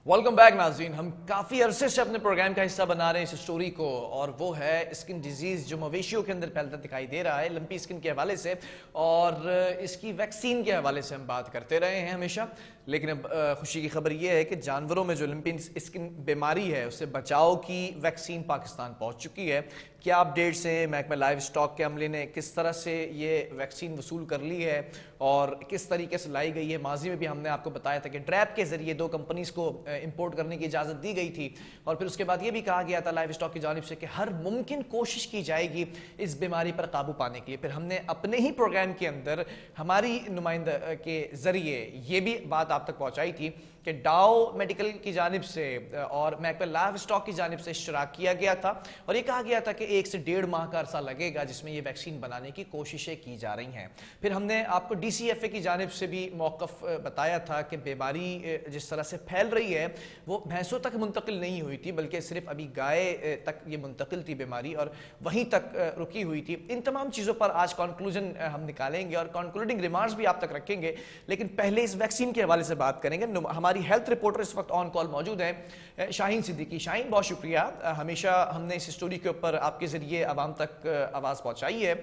Welcome back नाज़रीन। हम काफ़ी अरसे से अपने प्रोग्राम का हिस्सा बना रहे हैं इस स्टोरी को, और वो है स्किन डिजीज़ जो मवेशियों के अंदर फैलता दिखाई दे रहा है लंपी स्किन के हवाले से, और इसकी वैक्सीन के हवाले से हम बात करते रहे हैं हमेशा। लेकिन अब खुशी की खबर ये है कि जानवरों में जो लंपी स्किन बीमारी है उससे बचाव की वैक्सीन पाकिस्तान पहुँच चुकी है। क्या अपडेट्स हैं, महकमा लाइव स्टॉक के अमले ने किस तरह से ये वैक्सीन वसूल कर ली है और किस तरीके से लाई गई है। माजी में भी हमने आपको बताया था कि ड्रैप के जरिए 2 कंपनीज को इंपोर्ट करने की इजाज़त दी गई थी, और फिर उसके बाद ये भी कहा गया था लाइव स्टॉक की जानिब से कि हर मुमकिन कोशिश की जाएगी इस बीमारी पर काबू पाने के लिए। फिर हमने अपने ही प्रोग्राम के अंदर हमारी नुमाइंदा के जरिए ये भी बात आप तक पहुँचाई थी कि डाओ मेडिकल की जानिब से और महकमा लाइव स्टॉक की जानिब से इश्तराक किया गया था, और ये कहा गया था कि 1 से 1.5 माह का अरसा लगेगा जिसमें ये वैक्सीन बनाने की कोशिशें की जा रही हैं। फिर हमने आपको DCFA की जानिब से भी मौक़िफ़ बताया था कि बीमारी जिस तरह से फैल रही है वो भैंसों तक मुंतकिल नहीं हुई थी, बल्कि सिर्फ अभी गाय तक ये मुंतकिल थी बीमारी, और वहीं तक रुकी हुई थी। इन तमाम चीज़ों पर आज कंक्लूजन हम निकालेंगे और कंक्लूडिंग रिमार्क्स भी आप तक रखेंगे, लेकिन पहले इस वैक्सीन के हवाले से बात करेंगे। हमारी हेल्थ रिपोर्टर इस वक्त ऑन कॉल मौजूद है, शाहीन सिद्दीकी। शाहीन, बहुत शुक्रिया। हमेशा हमने इस स्टोरी के ऊपर आपके जरिए आवाम तक आवाज़ पहुंचाई है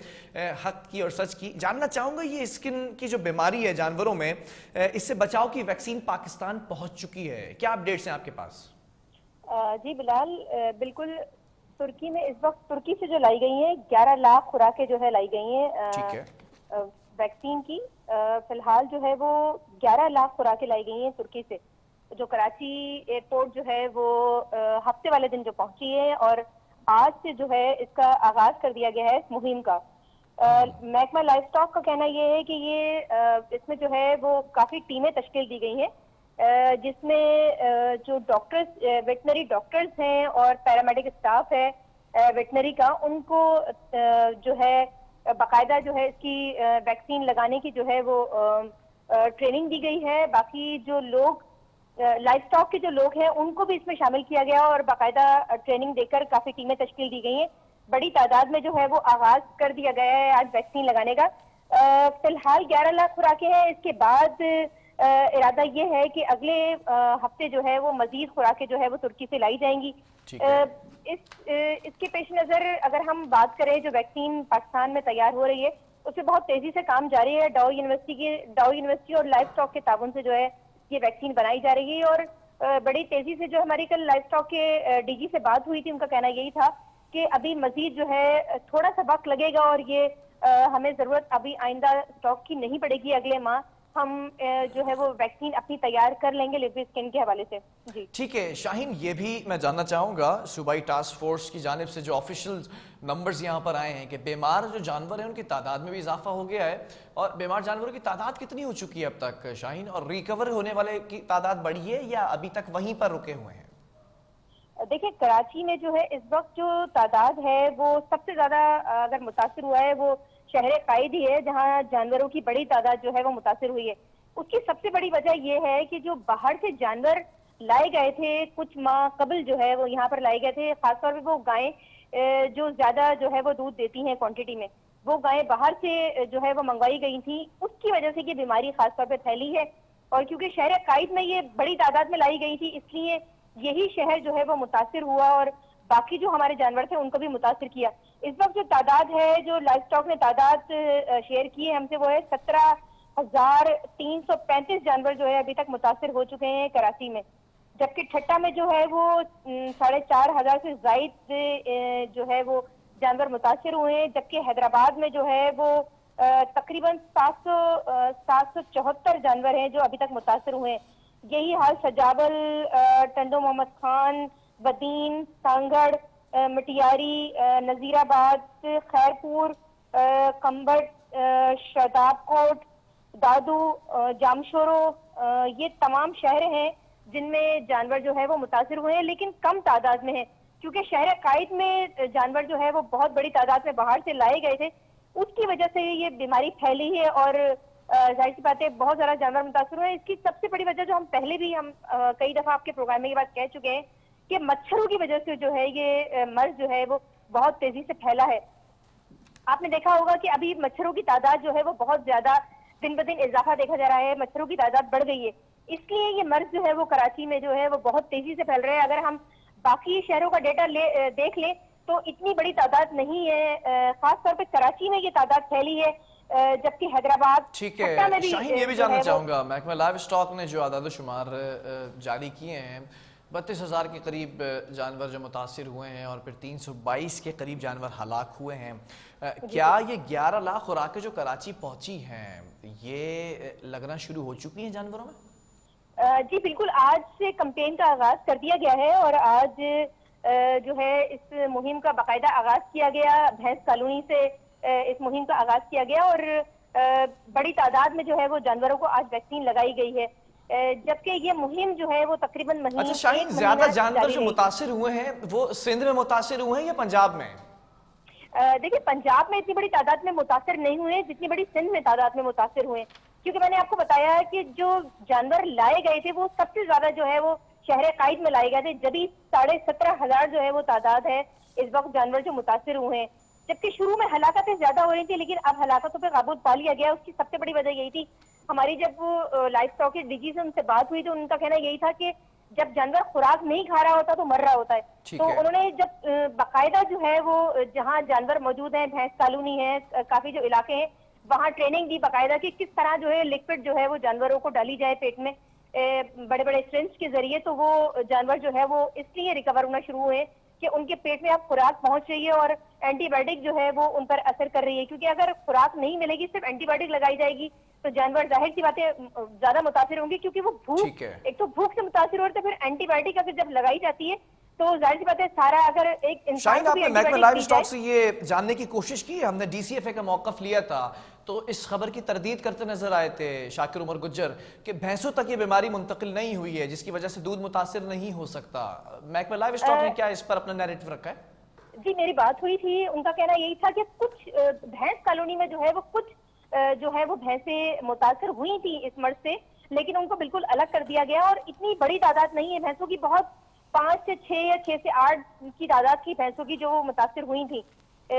हक की और सच की। जानना चाहूँगा ये स्किन की जो बीमारी है जानवरों में, इससे बचाव की वैक्सीन पाकिस्तान पहुंच चुकी है, क्या अपडेट्स हैं आपके पास? जी बिलाल, बिल्कुल। तुर्की में इस वक्त तुर्की से जो लाई गई हैं 11 लाख खुराकें जो है लाई गई हैं ठीक है। वैक्सीन की। फिलहाल जो है वो 11 लाख खुराकें लाई गई हैं तुर्की से, जो कराची एयरपोर्ट जो है वो हफ्ते वाले दिन जो पहुंची है, और आज से जो है इसका आगाज कर दिया गया है इस मुहिम का। महकमा लाइव स्टॉक का कहना ये है कि ये इसमें जो है वो काफी टीमें तश्कील दी गई हैं, जिसमें जो डॉक्टर्स, वेटनरी डॉक्टर्स हैं और पैरामेडिक स्टाफ है वेटनरी का, उनको जो है बाकायदा जो है इसकी वैक्सीन लगाने की जो है वो ट्रेनिंग दी गई है। बाकी जो लोग लाइव स्टॉक के जो लोग हैं उनको भी इसमें शामिल किया गया और बाकायदा ट्रेनिंग देकर काफी टीमें तश्कील दी गई हैं। बड़ी तादाद में जो है वो आगाज कर दिया गया है आज वैक्सीन लगाने का। फिलहाल 11 लाख खुराकें हैं। इसके बाद इरादा ये है कि अगले हफ्ते जो है वो मजीद खुराकें जो है वो तुर्की से लाई जाएंगी। इसके पेश नजर अगर हम बात करें, जो वैक्सीन पाकिस्तान में तैयार हो रही है उससे बहुत तेजी से काम जारी है। डाउ यूनिवर्सिटी और लाइव स्टॉक के ताबन से जो है ये वैक्सीन बनाई जा रही है, और बड़ी तेजी से जो हमारी कल लाइव स्टॉक के DG से बात हुई थी, उनका कहना यही था कि अभी मजीद जो है थोड़ा सा वक्त लगेगा, और ये हमें जरूरत अभी आइंदा स्टॉक की नहीं पड़ेगी। अगले माह हम जो है वो वैक्सीन अपनी तैयार कर लेंगे लिपी स्किन के हवाले से। जी ठीक है शाहीन, ये भी मैं जानना चाहूँगा सूबाई टास्क फोर्स की जानिब से जो ऑफिशियल नंबर्स यहाँ पर आए हैं कि बीमार जो जानवर हैं उनकी तादाद में भी इजाफा हो गया है, और बीमार जानवरों की तादाद कितनी हो चुकी है अब तक शाहीन, और रिकवर होने वाले की तादाद बढ़ी है या अभी तक वहीं पर रुके हुए हैं? देखिए, कराची में जो है इस वक्त जो तादाद है वो सबसे ज्यादा अगर मुतासिर हुआ है वो शहर कायद ही है, जहाँ जानवरों की बड़ी तादाद जो है वो मुतासिर हुई है। उसकी सबसे बड़ी वजह यह है कि जो बाहर से जानवर लाए गए थे कुछ माह कबल जो है वो यहाँ पर लाए गए थे, खासतौर पर वो गायें जो ज्यादा जो है वो दूध देती हैं क्वांटिटी में, वो गायें बाहर से जो है वो मंगवाई गई थी। उसकी वजह से ये बीमारी खासतौर पर फैली है, और क्योंकि शहर कायद में ये बड़ी तादाद में लाई गई थी इसलिए यही शहर जो है वो मुतासिर हुआ, और बाकी जो हमारे जानवर थे उनको भी मुतासिर किया। इस वक्त जो तादाद है, जो लाइव स्टॉक ने तादाद शेयर की है हमसे, वो है 17,335 जानवर जो है अभी तक मुतासिर हो चुके हैं कराची में, जबकि ठट्टा में जो है वो 4,500 से जायद जो है वो जानवर मुतासिर हुए हैं, जबकि हैदराबाद में जो है वो तकरीबन 774 जानवर हैं जो अभी तक मुतासिर हुए हैं। यही हाल सजावल, टंडो मोहम्मद खान, बदीन, सांगड़, मटियारी, नजीराबाद, खैरपुर, कंबट, शदाबकोट, दादू, जामशोरो, ये तमाम शहर हैं जिनमें जानवर जो है वो मुतासिर हुए हैं, लेकिन कम तादाद में है, क्योंकि शहर कायद में जानवर जो है वो बहुत बड़ी तादाद में बाहर से लाए गए थे। उसकी वजह से ये बीमारी फैली है, और जाहिर सी बात है बहुत ज्यादा जानवर मुतासिर हुए हैं। इसकी सबसे बड़ी वजह जो हम पहले भी कई दफा आपके प्रोग्राम में ये बात कह चुके हैं कि मच्छरों की वजह से जो है ये मर्ज जो है वो बहुत तेजी से फैला है। आपने देखा होगा कि अभी मच्छरों की तादाद जो है वो बहुत ज्यादा दिन ब दिन इजाफा देखा जा रहा है, मच्छरों की तादाद बढ़ गई है। اس لیے یہ مرض جو ہے وہ کراچی میں جو ہے وہ بہت تیزی سے پھیل رہا ہے. اگر ہم باقی شہروں کا ڈیٹا دیکھ لیں تو اتنی بڑی تعداد نہیں ہے, خاص طور پہ کراچی میں یہ تعداد پھیلی ہے, جبکہ حیدرآباد ٹھیک ٹھٹا میں ہے بھی شاہین, یہ بھی جو جاننا ہے وہ چاہوں گا, محکمہ لائف اسٹاک نے جو اعداد و شمار جاری کیے ہیں, 32,000 کے قریب جانور جو متاثر ہوئے ہیں اور پھر 322 کے قریب جانور ہلاک ہوئے ہیں, کیا یہ 11 لاکھ خوراکیں جو کراچی پہنچی ہیں یہ لگنا شروع ہو چکی ہیں جانوروں میں؟ جی بالکل, آج سے کمپین کا آغاز کر دیا گیا ہے اور آج جو ہے اس مہم کا باقاعدہ آغاز کیا گیا. بھینس کالونی سے اس مہم کا آغاز کیا گیا اور بڑی تعداد میں جو ہے وہ جانوروں کو آج ویکسین لگائی گئی ہے, جبکہ یہ مہم جو ہے وہ تقریباً اچھا شاہین, ایک زیادہ مہینہ جانور جاری جو رہے گی. متاثر ہوئے ہیں وہ سندھ میں متاثر ہوئے ہیں یا پنجاب میں؟ دیکھیں پنجاب میں اتنی بڑی تعداد میں متاثر نہیں ہوئے جتنی بڑی سندھ میں تعداد میں متاثر ہوئے, کیونکہ میں نے آپ کو بتایا ہے کہ جو جانور لائے گئے تھے وہ سب سے زیادہ جو ہے وہ شہر قائد میں لائے گئے تھے, جبھی 17,500 جو ہے وہ تعداد ہے اس وقت جانور جو متاثر ہوئے ہیں. جبکہ شروع میں ہلاکتیں زیادہ ہو رہی تھی لیکن اب ہلاکتوں پہ قابو پا لیا گیا. اس کی سب سے بڑی وجہ یہی تھی, ہماری جب وہ لائف اسٹاک کے ڈی جی سے ان سے بات ہوئی تو ان کا کہنا یہی تھا کہ جب جانور خوراک نہیں کھا رہا ہوتا تو مر رہا ہوتا ہے. تو انہوں نے جب باقاعدہ جو ہے وہ جہاں جانور موجود ہیں, بھینس کالونی ہے, کافی جو علاقے ہیں وہاں ٹریننگ دی باقاعدہ کہ کس طرح جو ہے لکوڈ جو ہے وہ جانوروں کو ڈالی جائے پیٹ میں بڑے بڑے سرنج کے ذریعے, تو وہ جانور جو ہے وہ اس لیے ریکور ہونا شروع ہوئے کہ ان کے پیٹ میں اب خوراک پہنچ رہی ہے اور اینٹی بایوٹک جو ہے وہ ان پر اثر کر رہی ہے. کیونکہ اگر خوراک نہیں ملے گی, صرف اینٹی بایوٹک لگائی جائے گی تو جانور ظاہر سی باتیں زیادہ متاثر ہوں گے, کیونکہ وہ بھوک, ایک تو بھوک سے متاثر ہو رہے تو پھر اینٹی بایوٹک اگر جب لگائی جاتی ہے تو ظاہر سی بات ہے سارا, اگر ایک انسان شاہین, کو آپ بھی نے اینٹی محکمہ بایوٹک لائف دی اسٹاک جائے. سے یہ جاننے کی کوشش کی, ہم نے ڈی سی ایف اے کا موقف لیا تھا تو اس خبر کی تردید کرتے نظر آئے تھے شاکر عمر گجر کہ بھینسوں تک یہ بیماری منتقل نہیں ہوئی ہے جس کی وجہ سے دودھ متاثر نہیں ہو سکتا. محکمہ لائف اسٹاک نے کیا اس پر اپنا نیریٹو رکھا ہے؟ جی میری بات ہوئی تھی, ان کا کہنا یہی تھا کہ کچھ بھینس کالونی میں جو ہے وہ کچھ جو ہے وہ بھینسیں متاثر ہوئی تھیں اس مرض سے, لیکن ان کو بالکل الگ کر دیا گیا اور اتنی بڑی تعداد نہیں ہے بھینسوں کی, بہت 5 سے 6 یا 6 سے 8 کی تعداد کی بھینسوں کی جو وہ متاثر ہوئی تھیں,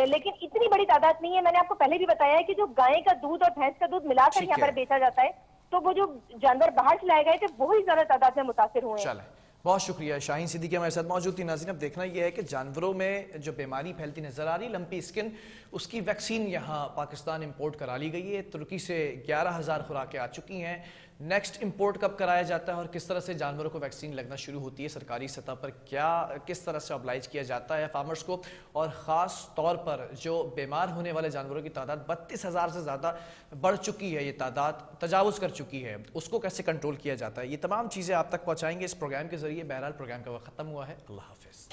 لیکن اتنی بڑی تعداد نہیں ہے. میں نے آپ کو پہلے بھی بتایا ہے کہ جو گائے کا دودھ اور بھینس کا دودھ ملا کر یہاں پر بیچا جاتا ہے تو وہ جو جانور باہر سے لائے گئے تھے وہی زیادہ تعداد میں متاثر ہوئے ہیں. چلیں, بہت شکریہ. شاہین صدیقی ہمارے ساتھ موجود تھی. ناظرین اب دیکھنا یہ ہے کہ جانوروں میں جو بیماری پھیلتی نظر آ رہی لمپی اسکن, اس کی ویکسین یہاں پاکستان امپورٹ کرا لی گئی ہے. ترکی سے 11,000 خوراکیں آ چکی ہیں. نیکسٹ امپورٹ کب کرایا جاتا ہے اور کس طرح سے جانوروں کو ویکسین لگنا شروع ہوتی ہے, سرکاری سطح پر کس طرح سے ابلائج کیا جاتا ہے فارمرز کو, اور خاص طور پر جو بیمار ہونے والے جانوروں کی تعداد 32,000 سے زیادہ بڑھ چکی ہے, یہ تعداد تجاوز کر چکی ہے, اس کو کیسے کنٹرول کیا جاتا ہے, یہ تمام چیزیں آپ تک پہنچائیں گے اس پروگرام کے ذریعے. بہرحال پروگرام کا وقت ختم ہوا ہے. اللہ حافظ.